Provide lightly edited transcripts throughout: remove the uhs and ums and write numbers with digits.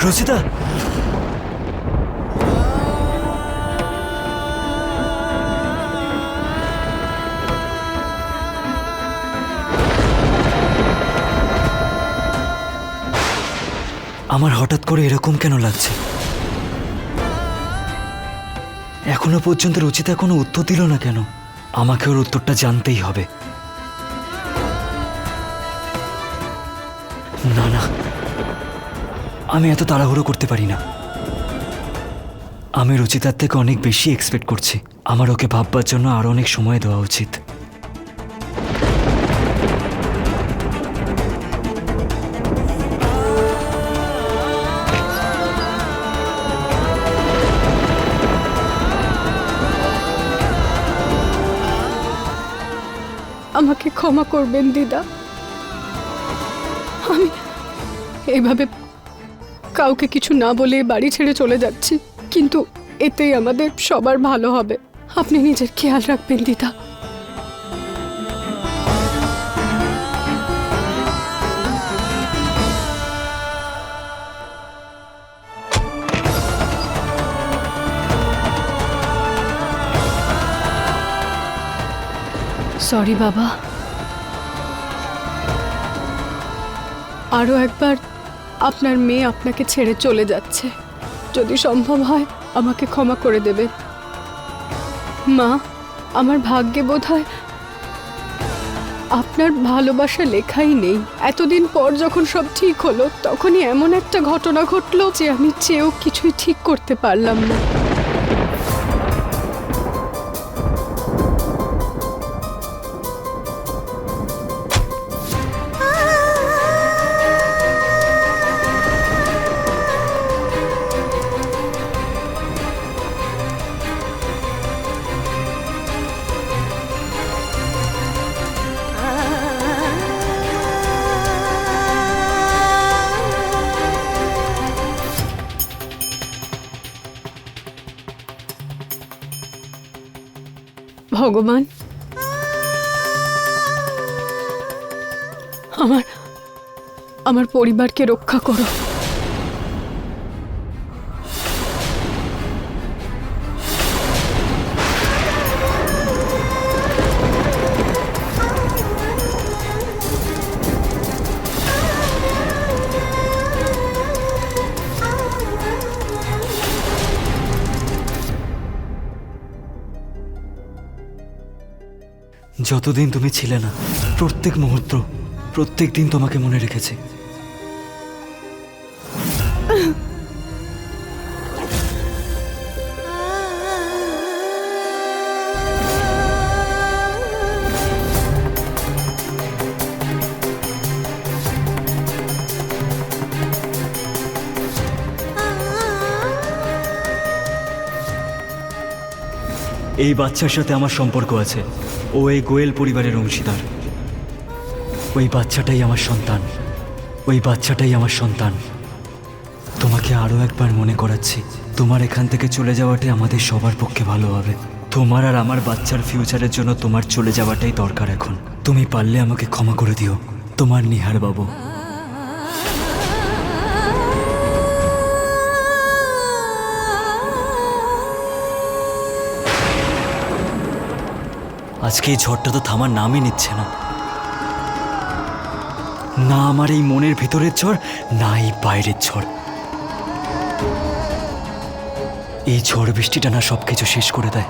রচিতা, আমার হঠাৎ করে এরকম কেন লাগছে? এখনো পর্যন্ত রচিতা কোনো উত্তর দিল না কেন? আমাকে ওর উত্তরটা জানতেই হবে। না না, আমি এত তাড়াহুড়ো করতে পারি না। আমি রচিতার থেকে অনেক বেশি এক্সপেক্ট করছি। আমার ওকে ভাববার জন্য আরো অনেক সময় দেওয়া উচিত। আমাকে ক্ষমা করবেন দিদা, আমি এইভাবে কাউকে কিছু না বলে বাড়ি ছেড়ে চলে যাচ্ছি, কিন্তু এতেই আমাদের সবার ভালো হবে। আপনি নিজের খেয়াল রাখবেন দিদা। সরি বাবা, আরও একবার আপনার মেয়ে আপনাকে ছেড়ে চলে যাচ্ছে। যদি সম্ভব হয় আমাকে ক্ষমা করে দেবে। মা, আমার ভাগ্যে বোধহয় আপনার ভালোবাসা লেখাই নেই। এতদিন পর যখন সব ঠিক হলো, তখনই এমন একটা ঘটনা ঘটলো যে আমি চেয়েও কিছুই ঠিক করতে পারলাম না। ভগবান, আমার পরিবারকে রক্ষা করো। যতদিন তুমি ছিলে না, প্রত্যেক মুহূর্ত, প্রত্যেক দিন তোমাকে মনে রেখেছি। এই বাচ্চার সাথে আমার সম্পর্ক আছে। ও এই গোয়েল পরিবারের অংশীদার। ওই বাচ্চাটাই আমার সন্তান, ওই বাচ্চাটাই আমার সন্তান। তোমাকে আরও একবার মনে করাচ্ছি, তোমার এখান থেকে চলে যাওয়াটাই আমাদের সবার পক্ষে ভালো হবে। তোমার আর আমার বাচ্চার ফিউচারের জন্য তোমার চলে যাওয়াটাই দরকার এখন। তুমি পারলে আমাকে ক্ষমা করে দিও, তোমার নিহার বাবু। আজকে এই ঝড়টা তো থামার নামই নিচ্ছে না। না আমার এই মনের ভিতরের ঝড়, না এই বাইরের ঝড়। এই ঝড় বৃষ্টিটা না সবকিছু শেষ করে দেয়।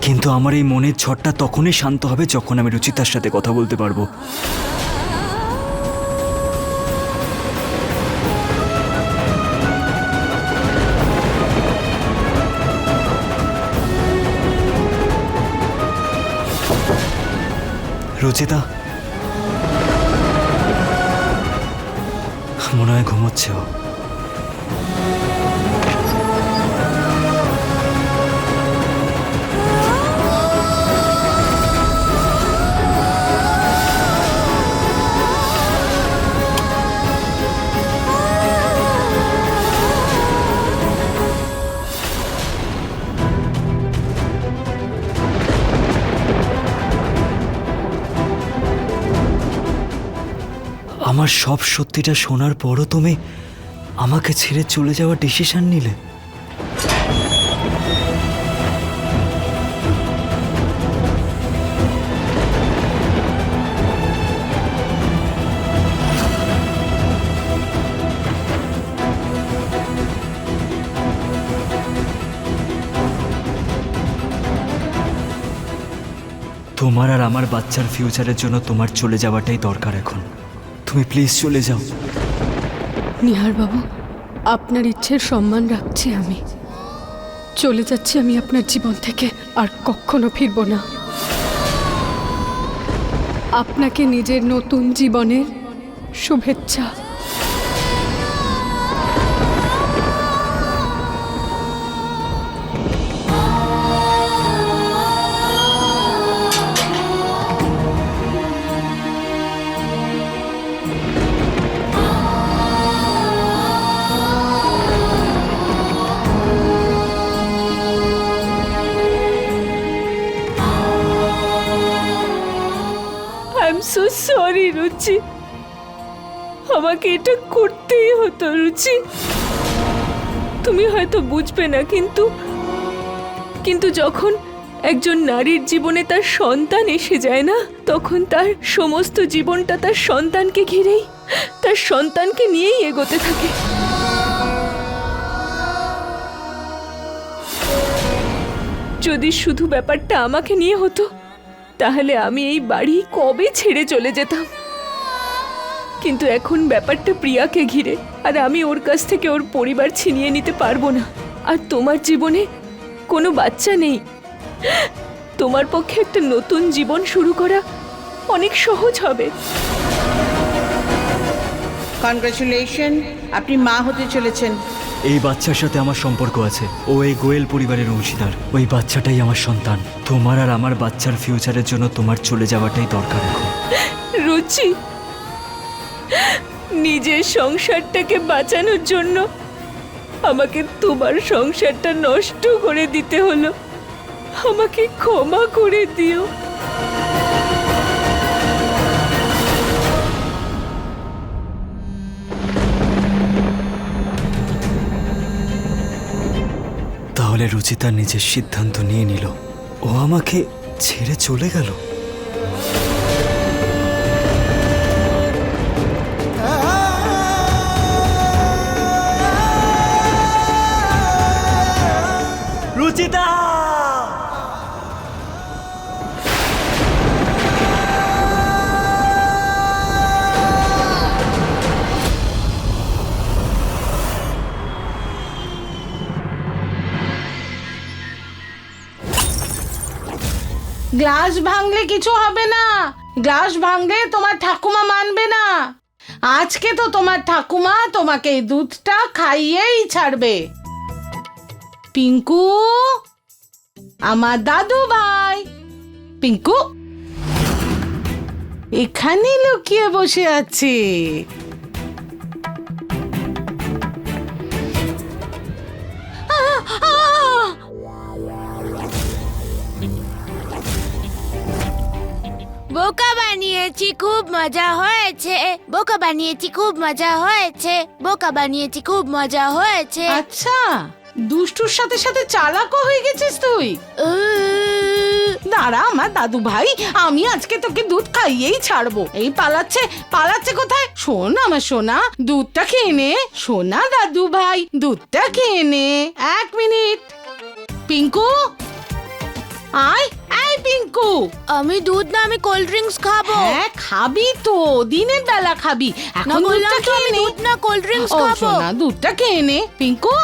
কিন্তু আমার এই মনের ঝড়টা তখনই শান্ত হবে যখন আমি রুচিতার সাথে কথা বলতে পারবো। রুচিতা মনে হয় ঘুমোচ্ছে ও। আমার সব সত্যিটা শোনার পরও তুমি আমাকে ছেড়ে চলে যাওয়ার ডিসিশন নিলে। তোমার আর আমার বাচ্চার ফিউচারের জন্য তোমার চলে যাওয়াটাই দরকার এখন। তুমি প্লিজ চলে যাও। নিহার বাবু, আপনার ইচ্ছের সম্মান রাখছি আমি। চলে যাচ্ছি আমি আপনার জীবন থেকে, আর কখনো ফিরব না। আপনাকে নিজের নতুন জীবনের শুভেচ্ছা। আই এম সো সরি রুচি, আমাকে এটা করতেই হতো। রুচি, তুমি হয়তো বুঝবে না, কিন্তু যখন একজন নারীর জীবনে তার সন্তান এসে যায় না, তখন তার সমস্ত জীবনটা তার সন্তানকে ঘিরেই, তার সন্তানকে নিয়েই এগোতে থাকে। যদি শুধু ব্যাপারটা আমাকে নিয়ে হতো, তাহলে আমি এই বাড়ি কবে ছেড়ে চলে যেতাম। কিন্তু এখন ব্যাপারটা প্রিয়াকে ঘিরে, আর আমি ওর কাছ থেকে ওর পরিবার ছিনিয়ে নিতে পারবো না। আর তোমার জীবনে কোনো বাচ্চা নেই, তোমার পক্ষে একটা নতুন জীবন শুরু করা অনেক সহজ হবে। কনগ্রাচুলেশন, আপনি মা হতে চলেছেন। এই বাচ্চার সাথে আমার সম্পর্ক আছে। ও এই গোয়েল পরিবারের অংশীদার। ওই বাচ্চাটাই আমার সন্তান। তোমার আর আমার বাচ্চার ফিউচারের জন্য তোমার চলে যাওয়াটাই দরকার এখন। রুচি, নিজের সংসারটাকে বাঁচানোর জন্য আমাকে তোমার সংসারটা নষ্ট করে দিতে হলো। আমাকে ক্ষমা করে দিও। তাহলে রুচিতা নিজের সিদ্ধান্ত নিয়ে নিল, ও আমাকে ছেড়ে চলে গেল। রুচিতা! গ্লাস ভাঙলে কিছু হবে না, গ্লাস ভাঙলে তোমার ঠাকুমা মানবে না। আজকে তো তোমার ঠাকুমা তোমাকে এই দুধটা খাইয়েই ছাড়বে। পিঙ্কু, আমার দাদু ভাই পিঙ্কু এখানে লুকিয়ে বসে আছে। বোকা বানিয়েছি, খুব মজা হয়েছে। বোকা বানিয়েছি, খুব মজা হয়েছে। বোকা বানিয়েছি, খুব মজা হয়েছে। আচ্ছা, দুষ্টুর সাথে সাথে চালাকও হয়ে গেছিস তুই। দাঁড়া আমার দাদু ভাই, আমি আজকে তোকে দুধ খাইয়েই ছাড়বো। এই পালাচ্ছে পালাচ্ছে কোথায়? শোন আমার সোনা, দুধটা খেয়ে নে। সোনা দাদু ভাই, দুধটা খেয়ে নে। 1 মিনিট। পিঙ্কু, আয় আয় পিঙ্কু। আমি দুধ না, আমি কোল্ড ড্রিঙ্কস খাবো। হ্যাঁ খাবি তো, দিনের বেলা খাবি। না এখন বললাম দুধটা তো খেয়ে আমি নে। দুধ না, কোল্ড ড্রিঙ্কস ও খাবো। সোনা, দুধটা খেয়ে নে পিঙ্কু।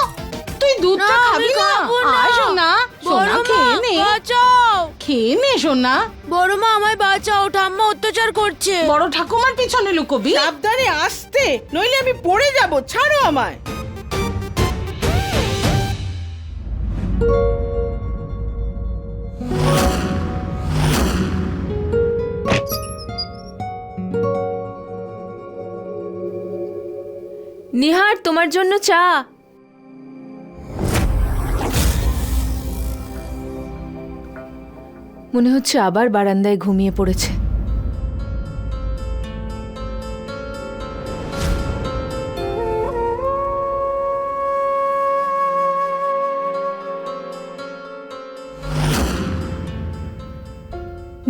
তুই দুধটা না, আমি খাবি না? খাবো না। আয় সোনা, সোনা বড় মা, খেয়ে নে, বাঁচাও। খেয়ে নে সোনা। বড় মা আমায় বাঁচাও, ঠাম্মা অত্যাচার করছে। বড় ঠাকুমার পিছনে লুকোবি? সাবধানে আসতে, নইলে আমি পড়ে যাব, ছাড়ো আমায়। নিহার, তোমার জন্য চা। মনে হচ্ছে আবার বারান্দায় ঘুমিয়ে পড়েছে।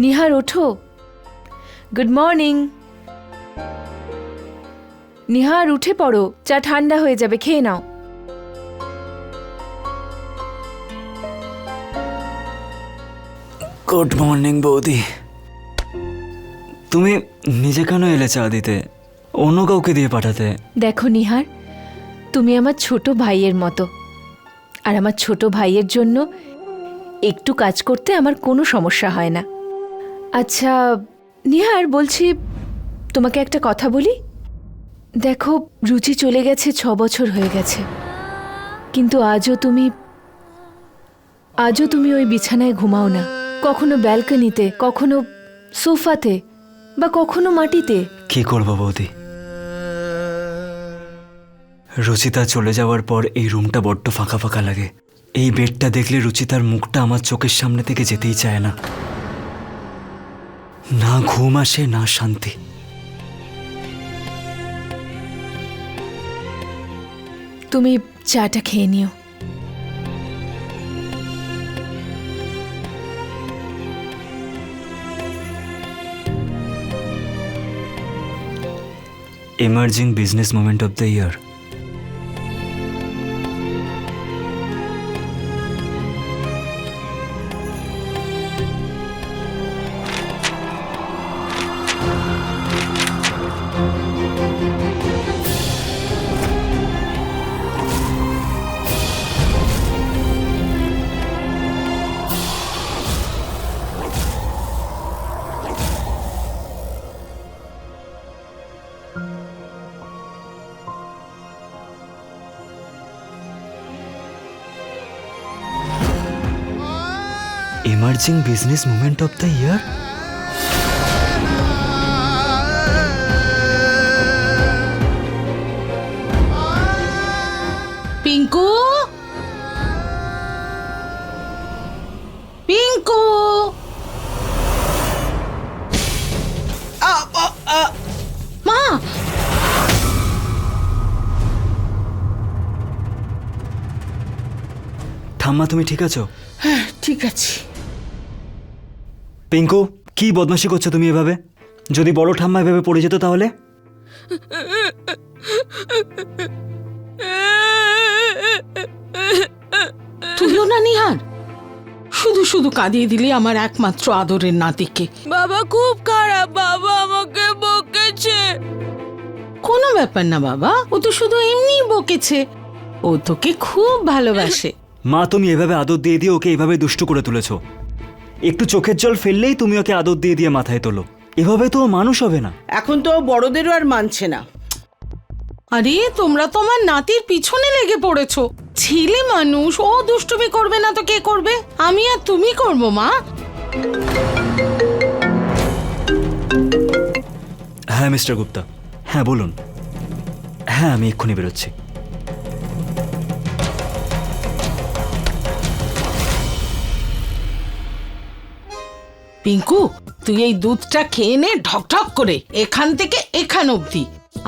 নিহার, ওঠো। Good morning. নিহার, উঠে পড়ো, চা ঠান্ডা হয়ে যাবে, খেয়ে নাও। গুড মর্নিং বৌদি। তুমি নিজে কেন এলে চা দিতে? অন্য কাউকে দিয়ে পাঠাতে। দেখো নিহার, তুমি আমার ছোট ভাইয়ের মতো, আর আমার ছোট ভাইয়ের জন্য একটু কাজ করতে আমার কোনো সমস্যা হয় না। আচ্ছা নিহার, বলছি তোমাকে একটা কথা বলি। দেখো, রুচি চলে গেছে, 6 বছর হয়ে গেছে, কিন্তু আজও তুমি ওই বিছানায় ঘুমাও না। কখনো ব্যালকনিতে, কখনো সোফাতে, বা কখনো মাটিতে। কি করবো বৌদি, রুচিতা চলে যাওয়ার পর এই রুমটা বড্ড ফাঁকা ফাঁকা লাগে। এই বেডটা দেখলে রুচিতার মুখটা আমার চোখের সামনে থেকে যেতেই চায় না। না ঘুম আসে, না শান্তি। তুমি চাটা খেয়ে নিও। Emerging business moment of the year. Emerging business moment of the year. Pinku, Pinku, মা। ঠাম্মা, তুমি ঠিক আছো? হ্যাঁ ঠিক আছে। পিঙ্কু, কি বদমাশি করছো তুমি এভাবে? যদি বড় ঠাম্মা এভাবে পড়ে যেত তাহলে? তুইও না নিহার, শুধু শুধু কাঁদিয়ে দিলি আমার একমাত্র আদরের নাতিকে। বাবা খুব খারাপ, বাবা আমাকে বকেছে। কোনো ব্যাপার না বাবা, ও তো শুধু এমনি বকেছে, ও তোকে খুব ভালোবাসে। মা, তুমি এভাবে আদর দিয়ে দিয়ে ওকে এভাবে দুষ্টু করে তুলেছো। একটু চোখের জল ফেললেই তুমি ওকে আদর দিয়ে দিয়ে মাথায় তোলো। এভাবে তো ও মানুষ হবে না। এখন তো ও বড়দেরও আর মানছে না। আরে তোমরা তো আমার নাতির পিছনে লেগে পড়েছো। ছেলে মানুষ, ও দুষ্টুমি করবে না তো কে করবে? আমি আর তুমি করবো মা। হ্যাঁ মিস্টার গুপ্তা, হ্যাঁ বলুন। হ্যাঁ, আমি এক্ষুনি বেরোচ্ছি। পিঙ্কু, তুই এই দুধটা খেয়ে নে ঢকঢক করে, এখান থেকে এখান অবধি।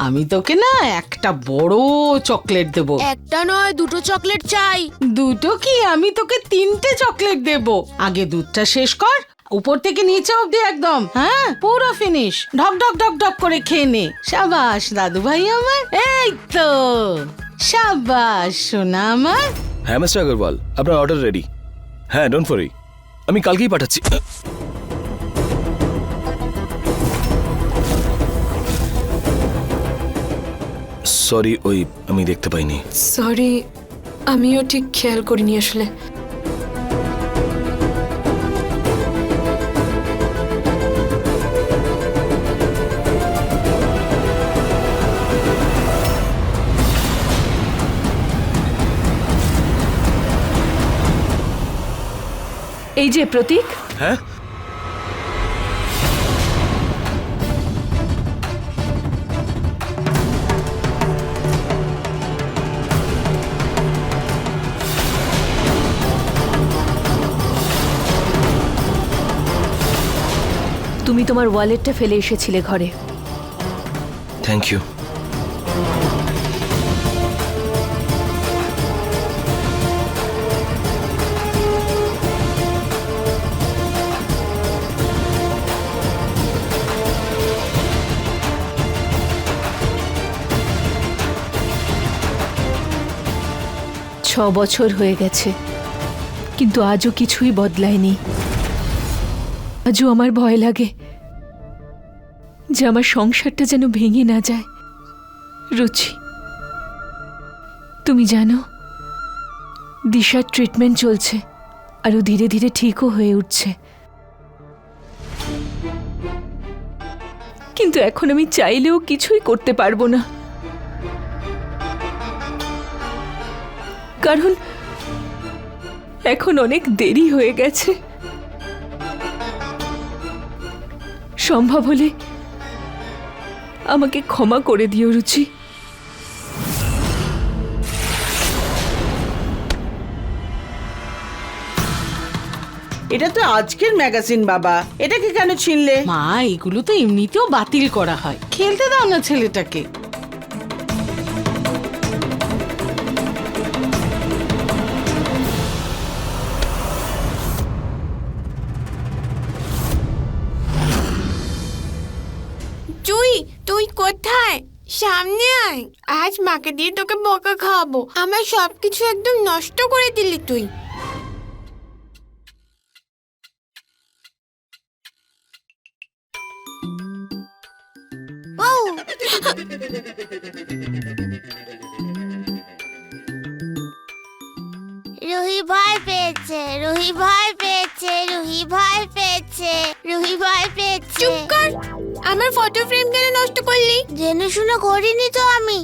আমি তোকে না একটা বড় চকলেট দেব। একটা নয়, দুটো চকলেট চাই। দুটো কি, আমি তোকে 3টে চকলেট দেব। আগে দুধটা শেষ কর, উপর থেকে নিচে অবধি একদম, হ্যাঁ পুরো ফিনিশ। ঢক ঢক ঢক ঢক করে খেয়ে নে। সাবাস দাদু ভাই আমার, এই তো সাবাস সোনা আমার। হ্যাঁ মিস্টার আগরওয়াল, আপনার অর্ডার রেডি। হ্যাঁ, ডোন্ট ওয়ারি। আমি কালকেই পাঠাচ্ছি। সরি, ওই আমি দেখতে পাইনি। সরি, আমিও ঠিক খেয়াল করিনি আসলে। এই যে প্রতীক, হ্যাঁ, তুমি তোমার ওয়ালেটটা ফেলে এসেছিলে ঘরে। Thank you. ছ বছর হয়ে গেছে, কিন্তু আজও কিছুই বদলায়নি। আজও আমার ভয় লাগে যে আমার সংসারটা যেন ভেঙে না যায়। রুচি, তুমি জানো দিশার ট্রিটমেন্ট চলছে, আরও ধীরে ধীরে ঠিকও হয়ে উঠছে। কিন্তু এখন আমি চাইলেও কিছুই করতে পারবো না, কারণ এখন অনেক দেরি হয়ে গেছে। সম্ভব হলে আমাকে ক্ষমা করে দিও রুচি। এটা তো আজকের ম্যাগাজিন বাবা, এটাকে কেন ছিনলে? মা, এগুলো তো এমনিতেও বাতিল করা হয়, খেলতে দাও না ছেলেটাকে। তুই কোথায়? সামনে আয়, আজ মাকে দিয়ে তোকে বকা খাওয়াবো। আমার সবকিছু একদম নষ্ট করে দিলি তুই। রুহি ভয় পেয়েছে, রুহি ভয় পেয়েছে, রুহি ভয় পেয়েছে, রুহি ভয় পেয়েছে। চুপ কর, আমার ফটো ফ্রেম কেন নষ্ট করলি? জেনে শুনে করিনি তো আমি।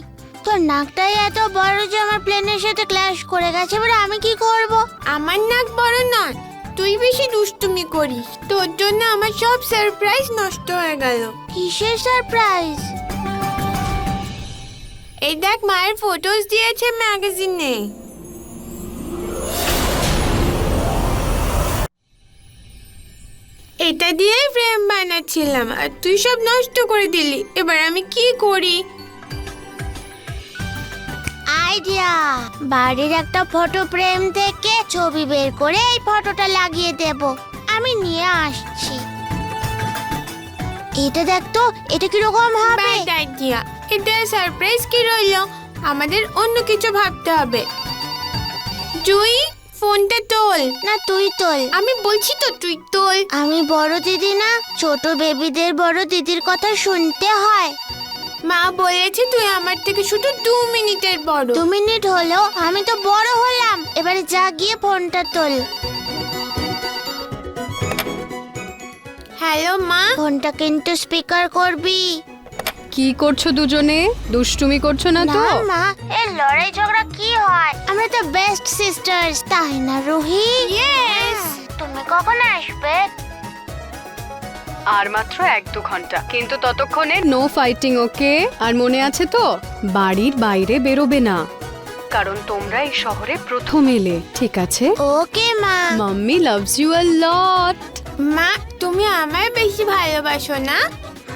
তোর নাকটাই এত বড় যে আমার প্লেনের সাথে ক্ল্যাশ করে গেছে, এবার আমি কি করব? আমার নাক বড় নয়, তুই বেশি দুষ্টুমি করিস। তোর জন্য আমার সব সারপ্রাইজ নষ্ট হয়ে গেল। কিসের সারপ্রাইজ? এই দেখ, মায়ের ফটোজ দিয়েছে ম্যাগাজিনে। এটা দিয়েই ফ্রেম বানাচ্ছিলাম, আর তুই সব নষ্ট করে দিলি। এবার আমি কি করি? আইডিয়া, বাড়ির একটা ফটো ফ্রেম থেকে ছবি বের করে এই ফটোটা লাগিয়ে দেব। আমি নিয়ে আসছি। এটা দেখ তো, এটা কিরকম হবে? ব্যাড আইডিয়া, এটা সারপ্রাইজ কি রইলো? আমাদের অন্য কিছু ভাবতে হবে। জুই, ফোনটা তোল। না, তুই তোল। আমি বলছি তো তুই তোল। আমি বড় দিদি না, ছোট বেবিদের বড় দিদির কথা শুনতে হয়। মা বলেছে তুই আমার থেকে শুধু 2 মিনিটের বড়। 2 মিনিট হলো, আমি তো বড় হলাম। এবারে যা গিয়ে ফোনটা তোল। হ্যালো মা, ফোনটা কিন্তু স্পিকার করবি। কি করছো দুজনে? দুষ্টুমি করছো না তো? না মা, এই লড়াই ঝগড়া কি হয়? আমরা তো বেস্ট সিস্টার্স, তাই না রুহি? ইয়েস। তুমি কখন আসবে? আর মাত্র 1-2 ঘন্টা, কিন্তু ততক্ষণে নো ফাইটিং, ওকে? আর মনে আছে তো, বাড়ির বাইরে বেরোবে না, কারণ তোমরা এই শহরে প্রথম এলে, ঠিক আছে? ওকে মা। মাম্মি লাভস ইউ আ লট। মা, তুমি আমায় বেশি ভালোবাসো না?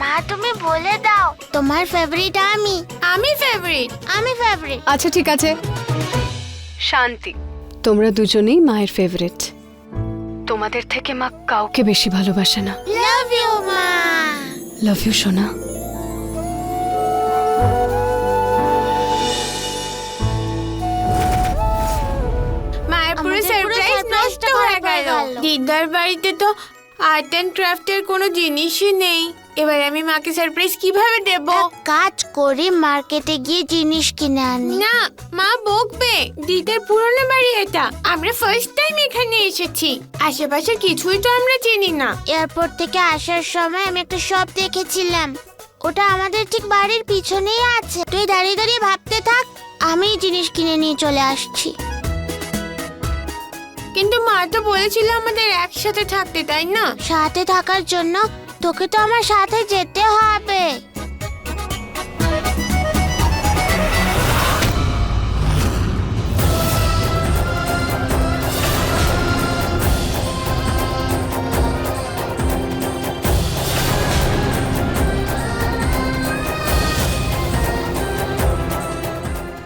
মা, তুমি বলে দাও তোমার ফেভারিট আমি। আমি ফেভারিট, আমি ফেভারিট। আচ্ছা ঠিক আছে, শান্তি, তোমরা দুজনেই মায়ের ফেভারিট। তোমাদের থেকে মা কাউকে বেশি ভালোবাসে না। লাভ ইউ মা। লাভ ইউ সোনা। মায়ের পুরো সারপ্রাইজ নষ্ট হয়ে গেল। গেল। দিদার বাড়িতে তো আর্ট অ্যান্ড ক্রাফটের কোনো জিনিসই নেই। এবার আমি মাকে সারপ্রাইজ কিভাবে দেব? কাজ করে মার্কেটে গিয়ে জিনিস কিনে আনি। না, মা বকবে। দিদার পুরনো বাড়ি এটা, আমরা ফার্স্ট টাইম এখানে এসেছি। আশেপাশে কিছুই তো আমরা চিনি না। এয়ারপোর্ট থেকে আসার সময় আমি একটা শপ দেখেছিলাম, ওটা আমাদের ঠিক বাড়ির পিছনেই আছে। তুই দাঁড়িয়ে দাঁড়িয়ে ভাবতে থাক, আমি জিনিস কিনে নিয়ে চলে আসছি। কিন্তু মা তো বলেছিল আমাদের একসাথে থাকতে, তাই না? সাথে থাকার জন্য তোকে তো আমার সাথে যেতে হবে।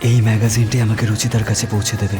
এই ম্যাগাজিনটি আমাকে রুচিতার কাছে পৌঁছে দেবে।